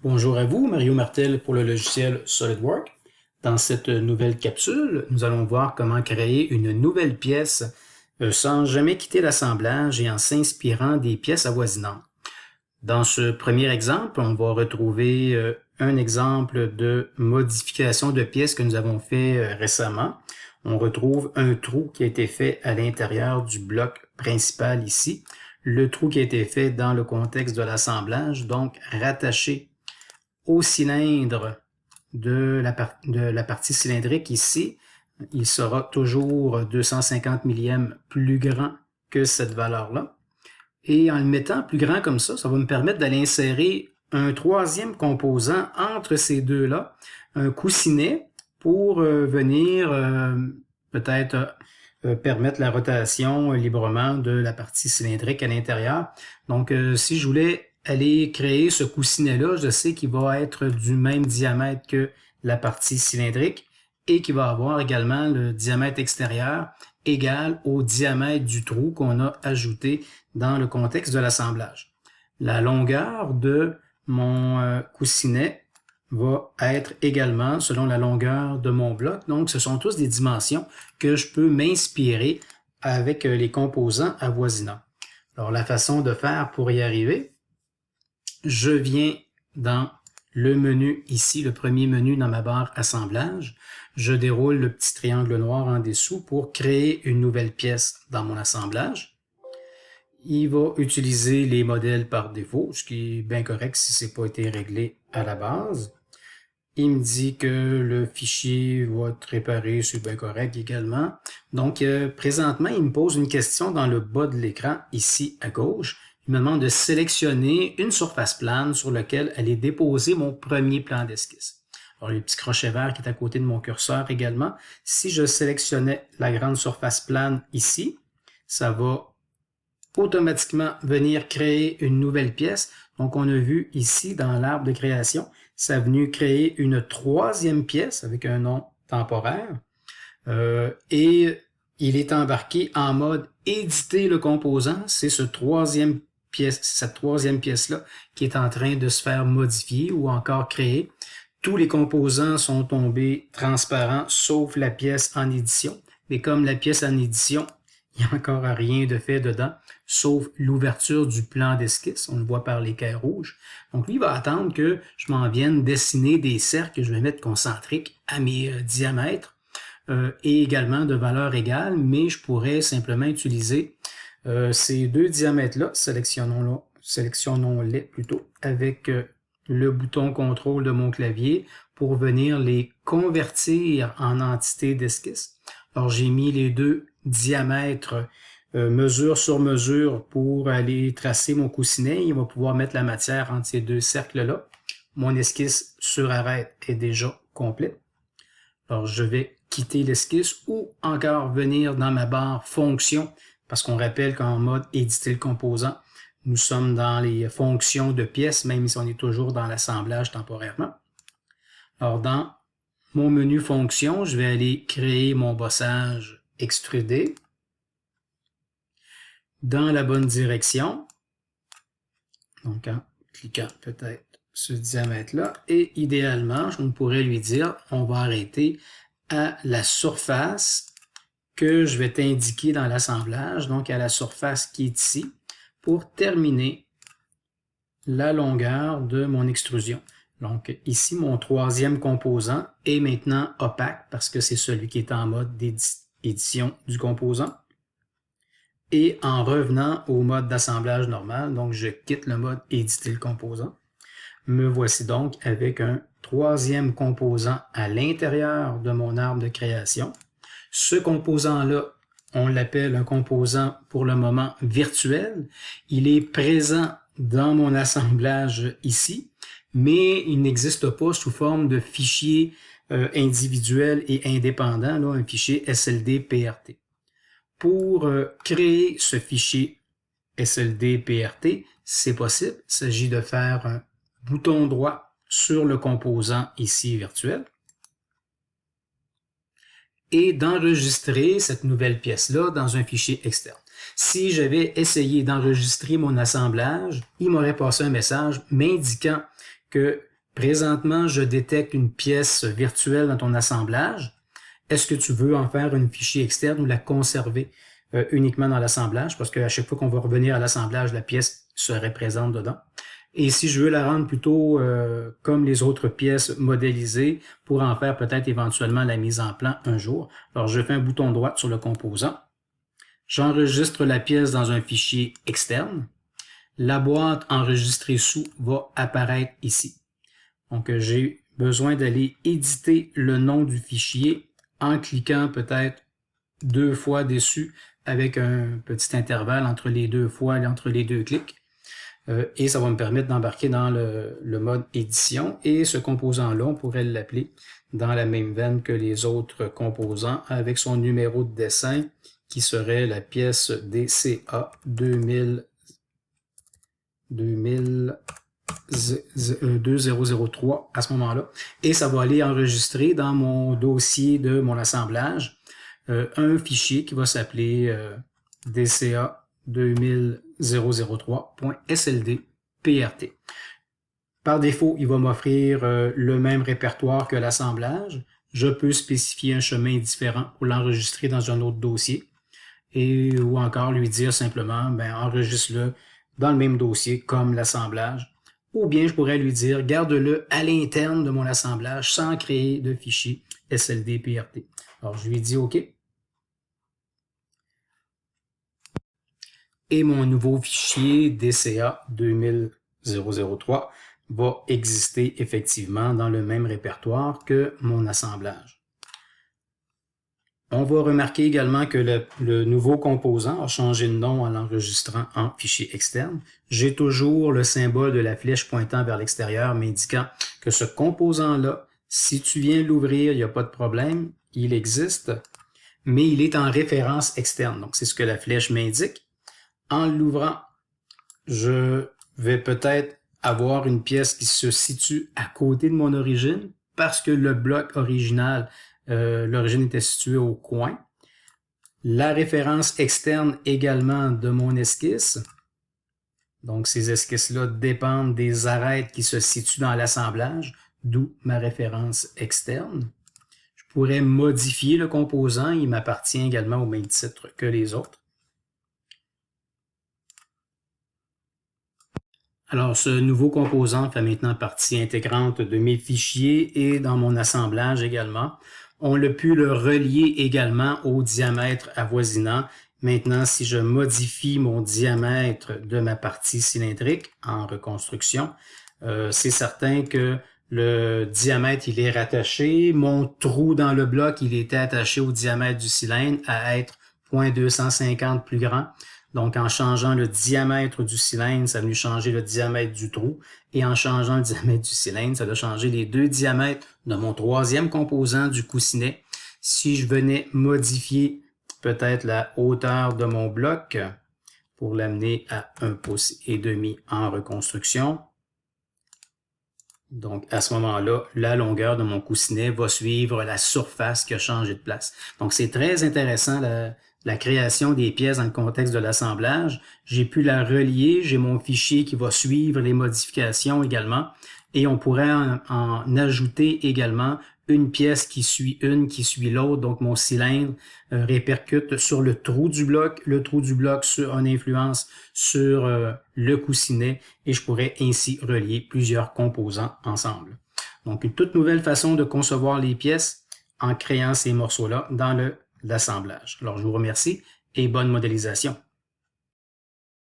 Bonjour à vous, Mario Martel pour le logiciel SolidWorks. Dans cette nouvelle capsule, nous allons voir comment créer une nouvelle pièce sans jamais quitter l'assemblage et en s'inspirant des pièces avoisinantes. Dans ce premier exemple, on va retrouver un exemple de modification de pièces que nous avons fait récemment. On retrouve un trou qui a été fait à l'intérieur du bloc principal ici. Le trou qui a été fait dans le contexte de l'assemblage, donc rattaché au cylindre de la partie cylindrique ici, il sera toujours 250 millièmes plus grand que cette valeur-là. Et en le mettant plus grand comme ça va me permettre d'aller insérer un troisième composant entre ces deux-là, un coussinet, pour venir peut-être permettre la rotation librement de la partie cylindrique à l'intérieur. Donc, si je voulais aller créer ce coussinet-là, je sais qu'il va être du même diamètre que la partie cylindrique et qu'il va avoir également le diamètre extérieur égal au diamètre du trou qu'on a ajouté dans le contexte de l'assemblage. La longueur de mon coussinet va être également selon la longueur de mon bloc. Donc, ce sont tous des dimensions que je peux m'inspirer avec les composants avoisinants. Alors, la façon de faire pour y arriver, je viens dans le menu ici, le premier menu dans ma barre assemblage. Je déroule le petit triangle noir en dessous pour créer une nouvelle pièce dans mon assemblage. Il va utiliser les modèles par défaut, ce qui est bien correct si ce n'a pas été réglé à la base. Il me dit que le fichier va être réparé, c'est bien correct également. Donc, présentement, il me pose une question dans le bas de l'écran, ici à gauche. Il me demande de sélectionner une surface plane sur laquelle aller déposer mon premier plan d'esquisse. Alors, le petit crochet vert qui est à côté de mon curseur également. Si je sélectionnais la grande surface plane ici, ça va automatiquement venir créer une nouvelle pièce. Donc, on a vu ici dans l'arbre de création, ça a venu créer une troisième pièce avec un nom temporaire. Et il est embarqué en mode éditer le composant. C'est cette troisième pièce-là qui est en train de se faire modifier ou encore créer. Tous les composants sont tombés transparents, sauf la pièce en édition. Mais comme la pièce en édition, il n'y a encore rien de fait dedans, sauf l'ouverture du plan d'esquisse. On le voit par l'équerre rouge. Donc, lui, il va attendre que je m'en vienne dessiner des cercles que je vais mettre concentriques à mes diamètres et également de valeur égale, mais je pourrais simplement utiliser ces deux diamètres-là, sélectionnons-les plutôt avec le bouton contrôle de mon clavier pour venir les convertir en entités d'esquisse. Alors, j'ai mis les deux diamètres mesure sur mesure pour aller tracer mon coussinet. Il va pouvoir mettre la matière entre ces deux cercles-là. Mon esquisse sur arrêt est déjà complète. Alors, je vais quitter l'esquisse ou encore venir dans ma barre fonction parce qu'on rappelle qu'en mode éditer le composant, nous sommes dans les fonctions de pièces, même si on est toujours dans l'assemblage temporairement. Alors, dans mon menu fonction, je vais aller créer mon bossage extrudé dans la bonne direction. Donc, en cliquant peut-être ce diamètre-là. Et idéalement, on pourrait lui dire, on va arrêter à la surface que je vais t'indiquer dans l'assemblage, donc à la surface qui est ici, pour terminer la longueur de mon extrusion. Donc ici, mon troisième composant est maintenant opaque parce que c'est celui qui est en mode d'édition du composant. Et en revenant au mode d'assemblage normal, donc je quitte le mode éditer le composant, me voici donc avec un troisième composant à l'intérieur de mon arbre de création. Ce composant-là, on l'appelle un composant pour le moment virtuel. Il est présent dans mon assemblage ici, mais il n'existe pas sous forme de fichier individuel et indépendant, là, un fichier SLD-PRT. Pour créer ce fichier SLD-PRT, c'est possible. Il s'agit de faire un bouton droit sur le composant ici virtuel et d'enregistrer cette nouvelle pièce-là dans un fichier externe. Si j'avais essayé d'enregistrer mon assemblage, il m'aurait passé un message m'indiquant que Présentement, je détecte une pièce virtuelle dans ton assemblage. Est-ce que tu veux en faire un fichier externe ou la conserver uniquement dans l'assemblage? Parce qu'à chaque fois qu'on va revenir à l'assemblage, la pièce serait présente dedans. Et si je veux la rendre plutôt comme les autres pièces modélisées pour en faire peut-être éventuellement la mise en plan un jour, alors je fais un bouton droit sur le composant. J'enregistre la pièce dans un fichier externe. La boîte enregistrée sous va apparaître ici. Donc, j'ai besoin d'aller éditer le nom du fichier en cliquant peut-être 2 fois dessus avec un petit intervalle entre les 2 fois et entre les 2 clics. Et ça va me permettre d'embarquer dans le mode édition. Et ce composant-là, on pourrait l'appeler dans la même veine que les autres composants avec son numéro de dessin qui serait la pièce DCA 2003 à ce moment-là. Et ça va aller enregistrer dans mon dossier de mon assemblage un fichier qui va s'appeler DCA 2003.sld.prt. Par défaut, il va m'offrir le même répertoire que l'assemblage. Je peux spécifier un chemin différent pour l'enregistrer dans un autre dossier. Ou encore lui dire simplement, enregistre-le dans le même dossier comme l'assemblage. Ou bien je pourrais lui dire, garde-le à l'interne de mon assemblage sans créer de fichier SLD-PRT. Alors je lui dis OK. Et mon nouveau fichier DCA 2003 va exister effectivement dans le même répertoire que mon assemblage. On va remarquer également que le nouveau composant a changé de nom en l'enregistrant en fichier externe. J'ai toujours le symbole de la flèche pointant vers l'extérieur m'indiquant que ce composant-là, si tu viens l'ouvrir, il n'y a pas de problème, il existe, mais il est en référence externe. Donc, c'est ce que la flèche m'indique. En l'ouvrant, je vais peut-être avoir une pièce qui se situe à côté de mon origine parce que le bloc original, l'origine était située au coin. La référence externe également de mon esquisse. Donc, ces esquisses-là dépendent des arêtes qui se situent dans l'assemblage, d'où ma référence externe. Je pourrais modifier le composant, il m'appartient également au même titre que les autres. Alors, ce nouveau composant fait maintenant partie intégrante de mes fichiers et dans mon assemblage également. On a pu le relier également au diamètre avoisinant. Maintenant, si je modifie mon diamètre de ma partie cylindrique en reconstruction, c'est certain que le diamètre, il est rattaché. Mon trou dans le bloc, il était attaché au diamètre du cylindre à être 0.250 plus grand. Donc, en changeant le diamètre du cylindre, ça a venu changer le diamètre du trou. Et en changeant le diamètre du cylindre, ça a changé les deux diamètres de mon troisième composant du coussinet. Si je venais modifier peut-être la hauteur de mon bloc pour l'amener à 1,5 pouce en reconstruction, donc, à ce moment-là, la longueur de mon coussinet va suivre la surface qui a changé de place. Donc, c'est très intéressant la création des pièces dans le contexte de l'assemblage. J'ai pu la relier, j'ai mon fichier qui va suivre les modifications également. Et on pourrait en ajouter également une pièce qui suit l'autre. Donc, mon cylindre répercute sur le trou du bloc. Le trou du bloc a une influence sur le coussinet et je pourrais ainsi relier plusieurs composants ensemble. Donc, une toute nouvelle façon de concevoir les pièces en créant ces morceaux-là dans l'assemblage. Alors, je vous remercie et bonne modélisation.